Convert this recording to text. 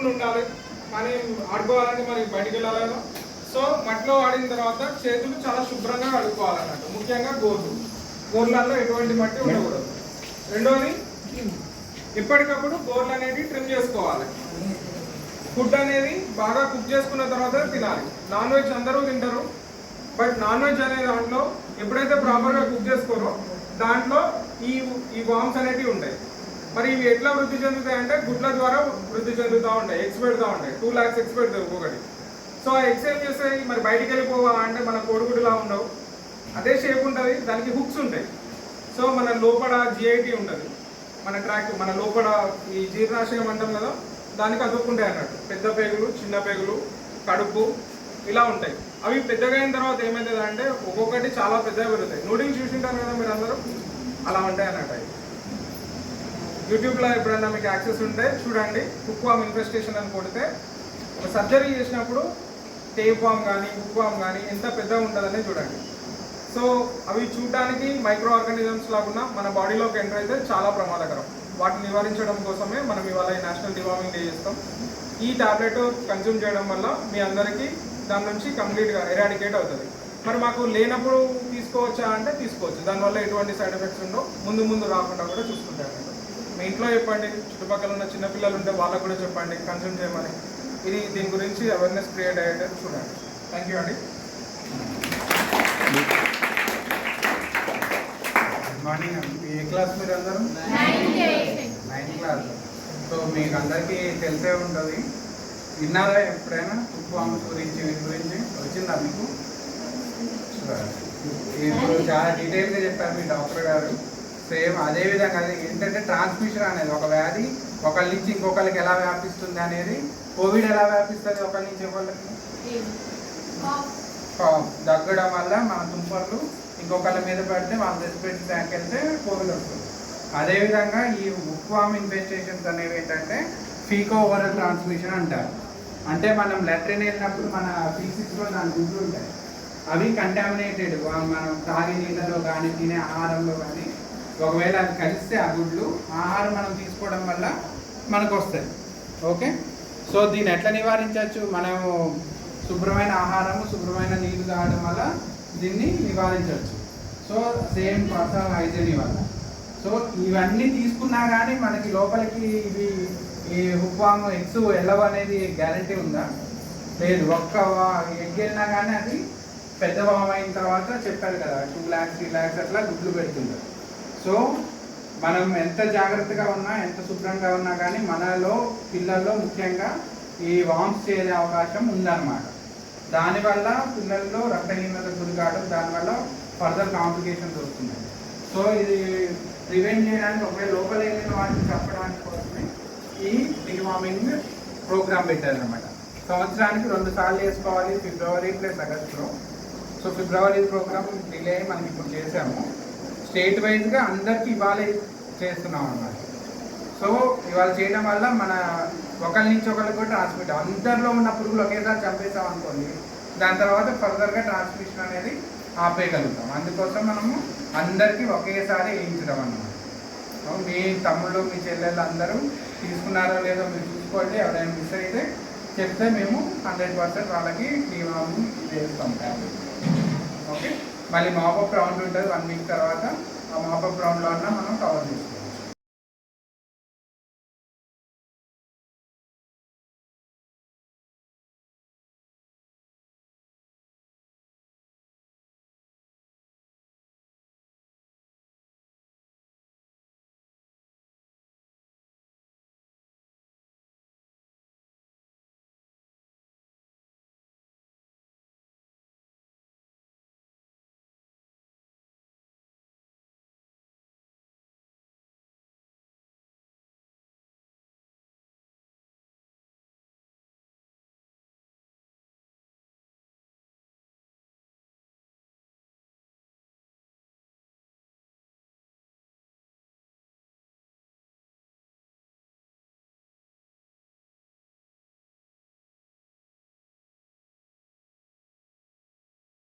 ఆడుకోకుండా ఉండాలి, కానీ ఆడుకోవాలంటే మరి బయటికి వెళ్ళాలి కదా. సో మట్టిలో ఆడిన తర్వాత చేతులు చాలా శుభ్రంగా కడుక్కోవాలన్నట్టు, ముఖ్యంగా గోర్లలో ఎటువంటి మట్టి ఉండకూడదు. రెండోది, ఎప్పటికప్పుడు గోర్లు అనేది ట్రిమ్ చేసుకోవాలి. ఫుడ్ అనేది బాగా కుక్ చేసుకున్న తర్వాత తినాలి. నాన్ వెజ్ అందరూ తింటారు, బట్ నాన్ వెజ్ అనే దాంట్లో ఎప్పుడైతే ప్రాపర్గా కుక్ చేసుకోరో దాంట్లో ఈ వామ్స్ అనేవి ఉంటాయి. మరి ఇవి ఎట్లా వృద్ధి చెందుతాయి అంటే గుడ్ల ద్వారా వృద్ధి చెందుతూ ఉంటాయి, ఎగ్స్ పెడతా ఉంటాయి. 2 lakhs ఎగ్స్ పెడతాయి ఒక్కొక్కటి. సో ఆ ఎగ్స్ ఏం చేస్తాయి, మరి బయటికి వెళ్ళిపోవా అంటే మన కోడిగుడ్డులా ఉండవు, అదే షేప్ ఉంటుంది, దానికి హుక్స్ ఉంటాయి. సో మన లోపల జిఐటి ఉంటుంది, మన లోపల ఈ జీర్ణాశయం అంటాం కదా, దానికి అతుక్కుంటాయి అన్నట్టు. పెద్ద పేగులు, చిన్న పేగులు, కడుపు ఇలా ఉంటాయి. అవి పెద్దగా అయిన తర్వాత ఏమవుతుంది అంటే ఒక్కొక్కటి చాలా పెద్దగా పెరుగుతాయి. నూడిల్స్ చూసింటారు కదా మీరు అందరూ, అలా ఉంటాయి అన్నట్టు. అవి యూట్యూబ్లో ఎప్పుడైనా మీకు యాక్సెస్ ఉంటే చూడండి, హుక్ వామ్ ఇన్ఫెస్టేషన్ అని కొడితే ఒక సర్జరీ చేసినప్పుడు టేప్ వామ్ కానీ హుక్ వామ్ కానీ ఎంత పెద్దగా ఉంటుందని చూడండి. సో అవి చూడడానికి మైక్రో ఆర్గానిజమ్స్ లాగున్నా మన బాడీలోకి ఎంటర్ అయితే చాలా ప్రమాదకరం. వాటిని నివారించడం కోసమే మనం ఇవాళ ఈ నేషనల్ డివార్మింగ్ డే చేస్తాం. ఈ టాబ్లెట్ కన్జ్యూమ్ చేయడం వల్ల మీ అందరికీ దాని నుంచి కంప్లీట్గా ఎరాడికేట్ అవుతుంది. మరి మాకు లేనప్పుడు తీసుకోవచ్చా అంటే తీసుకోవచ్చు, దానివల్ల ఎటువంటి సైడ్ ఎఫెక్ట్స్ ఉండవు, ముందు రాకుండా కూడా చూసుకుంటారు. మీ ఇంట్లో చెప్పండి, చుట్టుపక్కల ఉన్న చిన్నపిల్లలు ఉంటే వాళ్ళకు కూడా చెప్పండి కన్జ్యూమ్ చేయమని. దీని గురించి అవేర్నెస్ క్రియేట్ అయ్యేటట్టు చూడండి. థ్యాంక్ యూ అండి. గుడ్ మార్నింగ్ అండి. ఏ క్లాస్ మీరు అందరూ? 9th class. సో మీకు అందరికీ తెలిసే ఉంటుంది, విన్నారా ఎప్పుడైనా హుక్ వామ్స్ గురించి? వీటి గురించి వచ్చిందా మీకు? ఇప్పుడు చాలా డీటెయిల్గా చెప్పారు మీ డాక్టర్ గారు. సేమ్ అదేవిధంగా అది ఏంటంటే ట్రాన్స్మిషన్ అనేది ఒక వ్యాధి ఒకరి నుంచి ఇంకొకరికి ఎలా వ్యాపిస్తుంది అనేది, కోవిడ్ ఎలా వ్యాపిస్తుంది ఒకరి నుంచి ఒకరికి? దగ్గడం వల్ల మన తుంపర్లు ఇంకొకళ్ళ మీద పడితే వాళ్ళ రెస్పిరేటరీ ట్యాంక్ వెళ్తే కోవిడ్ వస్తుంది. అదేవిధంగా ఈ హుక్ వామ్ ఇన్ఫెస్టేషన్స్ అనేవి ఏంటంటే ఫీకో ఓరల్ ట్రాన్స్మిషన్ అంటారు. అంటే మనం లెట్రిన్ వెళ్ళినప్పుడు మన ఫీసిక్స్లో దాని గుడ్లు ఉంటాయి, అవి కంటామినేటెడ్, మనం తాగే నీళ్ళలో కానీ తినే ఆహారంలో కానీ ఒకవేళ అది కలిస్తే ఆ గుడ్లు ఆహారం మనం తీసుకోవడం వల్ల మనకు వస్తాయి. ఓకే, సో దీన్ని ఎట్లా నివారించవచ్చు? మనము శుభ్రమైన ఆహారము, శుభ్రమైన నీళ్ళు తాగడం వల్ల దీన్ని నివారించవచ్చు. సో సేమ్ పర్సనల్ హైజీన్ వల్ల. సో ఇవన్నీ తీసుకున్నా కానీ మనకి లోపలికి ఇవి ఈ హుక్ వామ్ ఎగ్స్ వెళ్ళవు అనేది గ్యారంటీ ఉందా? లేదు. ఒక్క ఎగ్ వెళ్ళినా కానీ అది పెద్ద వామ్ అయిన తర్వాత చెప్పారు కదా 2 lakhs 3 lakhs అట్లా గుడ్లు పెడుతుంది. సో మనం ఎంత జాగ్రత్తగా ఉన్నా, ఎంత శుభ్రంగా ఉన్నా కానీ మనలో పిల్లల్లో ముఖ్యంగా ఈ వామ్స్ చేసే అవకాశం ఉందన్నమాట. దానివల్ల పిల్లల్లో రక్తహీనత గురి కావడం, దానివల్ల ఫర్దర్ కాంప్లికేషన్స్ వస్తున్నాయి. సో ఇది ప్రివెంట్ చేయడానికి ఒకవేళ లోపల వెళ్ళిన వాటిని చెప్పడానికి కోసమే ఈ డివార్మింగ్ ప్రోగ్రామ్ పెట్టారనమాట. సంవత్సరానికి 2 సార్లు చేసుకోవాలి, ఫిబ్రవరి ప్లస్ ఆగస్టులో. సో ఫిబ్రవరి ప్రోగ్రామ్ డిలే మనం ఇప్పుడు చేసాము. స్టేట్ వైజ్గా అందరికీ ఇవాళ చేస్తున్నాం అన్నమాట. సో ఇవాళ చేయడం వల్ల మన ఒకరి నుంచి ఒకరికి కూడా ట్రాన్స్మిట్, అందరిలో ఉన్న పురుగులు ఒకేసారి చంపేసాం అనుకోండి, దాని తర్వాత ఫర్దర్గా ట్రాన్స్మిషన్ అనేది ఆపేయగలుగుతాం. అందుకోసం మనము అందరికీ ఒకేసారి వేయించడం అన్నమాట. మీ తమ్ముళ్ళు, మీ చెల్లెళ్ళు అందరూ తీసుకున్నారో లేదో మీరు చూసుకోండి. ఎవరైనా మిస్ అయితే చెప్తే మేము 100% వాళ్ళకి డివార్మింగ్ చేస్తాం. ఓకే, మళ్ళీ మాపప్ రౌండ్ ఉంటుంది 1 week తర్వాత. ఆ మాపప్ రౌండ్లో అన్నా మనం కవర్ చేస్తాం.